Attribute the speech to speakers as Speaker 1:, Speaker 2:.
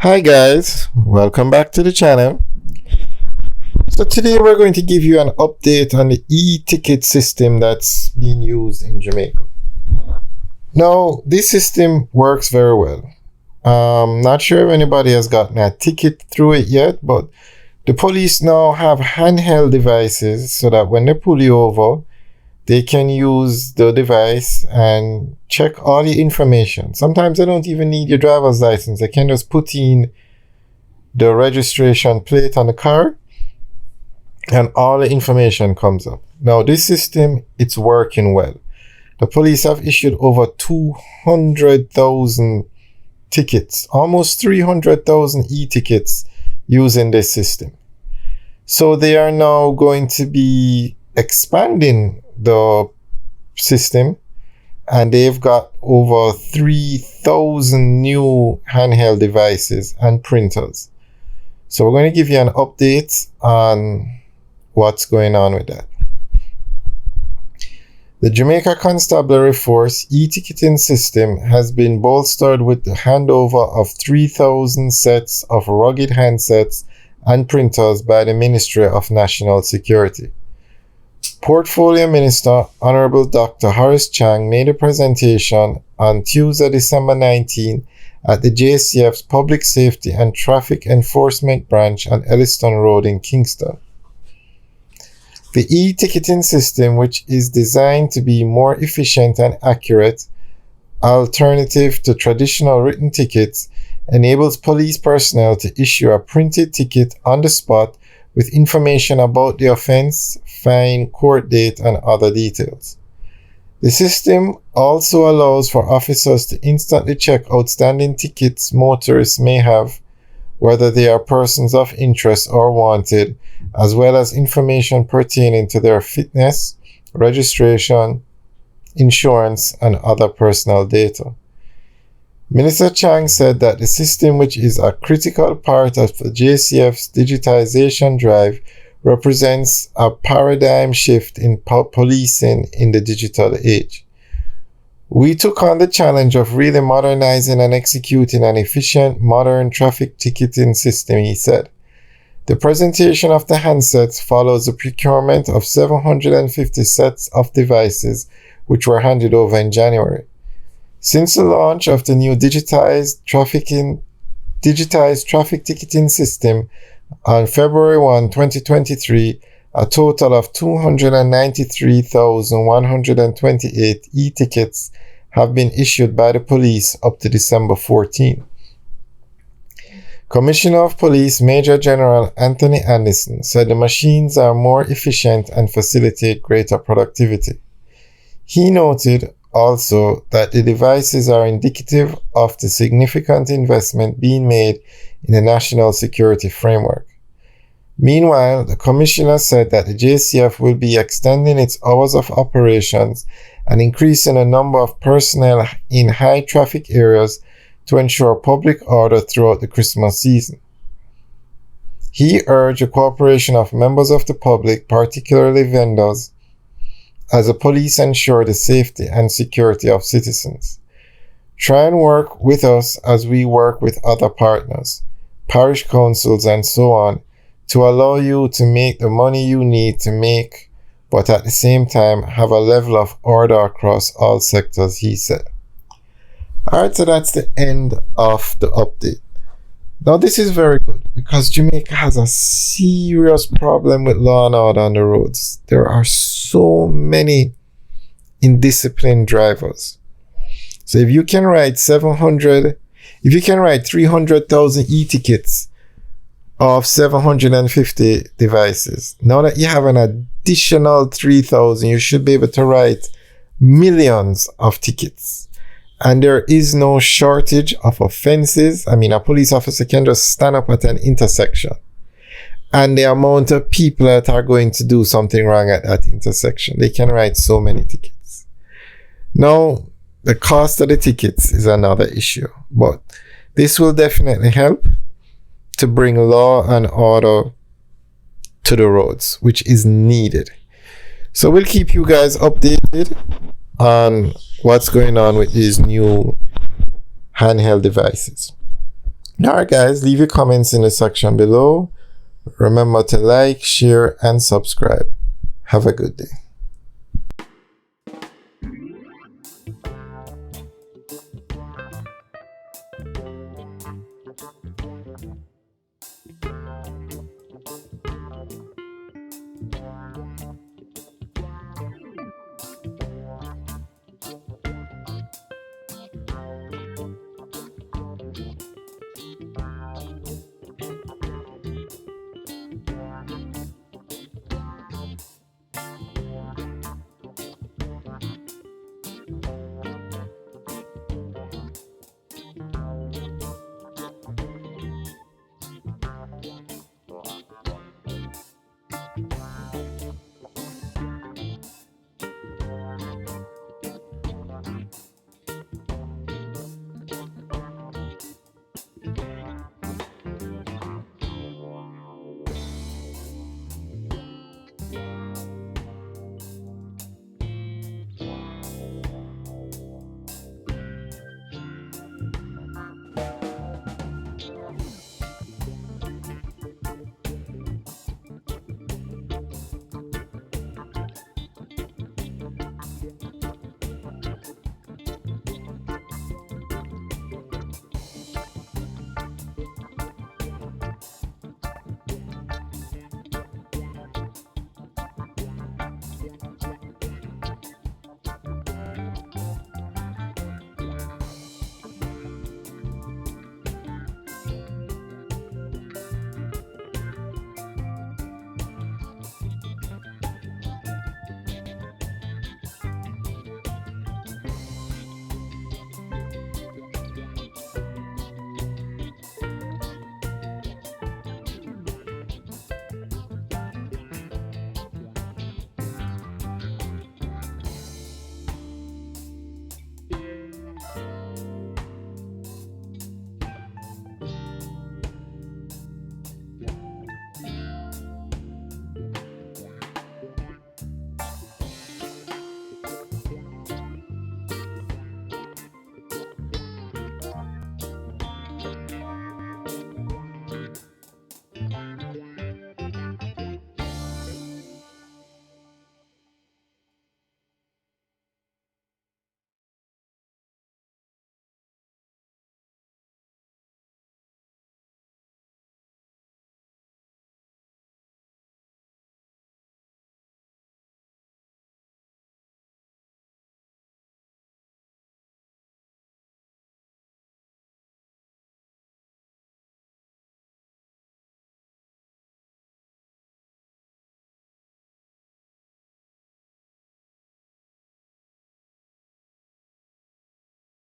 Speaker 1: Hi guys, welcome back to the channel. So today we're going to give you an update on the e-ticket system that's being used in Jamaica. Now, this system works very well. Not sure if anybody has gotten a ticket through it yet, but the police now have handheld devices so that when they pull you over, they can use the device and check all the information. Sometimes they don't even need your driver's license. They can just put in the registration plate on the car and all the information comes up. Now this system, it's working well. The police have issued over 200,000 tickets, almost 300,000 e-tickets using this system. So they are now going to be expanding the system, and they've got over 3,000 new handheld devices and printers. So we're going to give you an update on what's going on with that. The Jamaica Constabulary Force e-ticketing system has been bolstered with the handover of 3,000 sets of rugged handsets and printers by the Ministry of National Security. Portfolio Minister Honorable Dr. Horace Chang made a presentation on Tuesday, December 19 at the JCF's Public Safety and Traffic Enforcement Branch on Elliston Road in Kingston. The e-ticketing system, which is designed to be more efficient and accurate alternative to traditional written tickets, enables police personnel to issue a printed ticket on the spot with information about the offense, fine, court date, and other details. The system also allows for officers to instantly check outstanding tickets motorists may have, whether they are persons of interest or wanted, as well as information pertaining to their fitness, registration, insurance, and other personal data. Minister Chang said that the system, which is a critical part of the JCF's digitization drive, represents a paradigm shift in policing in the digital age. We took on the challenge of really modernizing and executing an efficient, modern traffic ticketing system, he said. The presentation of the handsets follows the procurement of 750 sets of devices, which were handed over in January. Since the launch of the new digitized traffic ticketing system on February 1, 2023, a total of 293,128 e-tickets have been issued by the police up to December 14. Commissioner of Police Major General Anthony Anderson said the machines are more efficient and facilitate greater productivity. He noted also that the devices are indicative of the significant investment being made in the national security framework. Meanwhile, the commissioner said that the JCF will be extending its hours of operations and increasing the number of personnel in high traffic areas to ensure public order throughout the Christmas season. He urged the cooperation of members of the public, particularly vendors, as the police ensure the safety and security of citizens. Try and work with us as we work with other partners, parish councils, and so on, to allow you to make the money you need to make, but at the same time have a level of order across all sectors, he said. Alright, so that's the end of the update. Now this is very good because Jamaica has a serious problem with law and order on the roads. There are so many indisciplined drivers. So if you can write 300,000 e-tickets of 750 devices, now that you have an additional 3,000, you should be able to write millions of tickets. And there is no shortage of offenses. I mean, a police officer can just stand up at an intersection, and the amount of people that are going to do something wrong at that intersection, they can write so many tickets. Now, the cost of the tickets is another issue, but this will definitely help to bring law and order to the roads, which is needed. So we'll keep you guys updated on what's going on with these new handheld devices. Alright guys, leave your comments in the section below. Remember to like, share, and subscribe. Have a good day.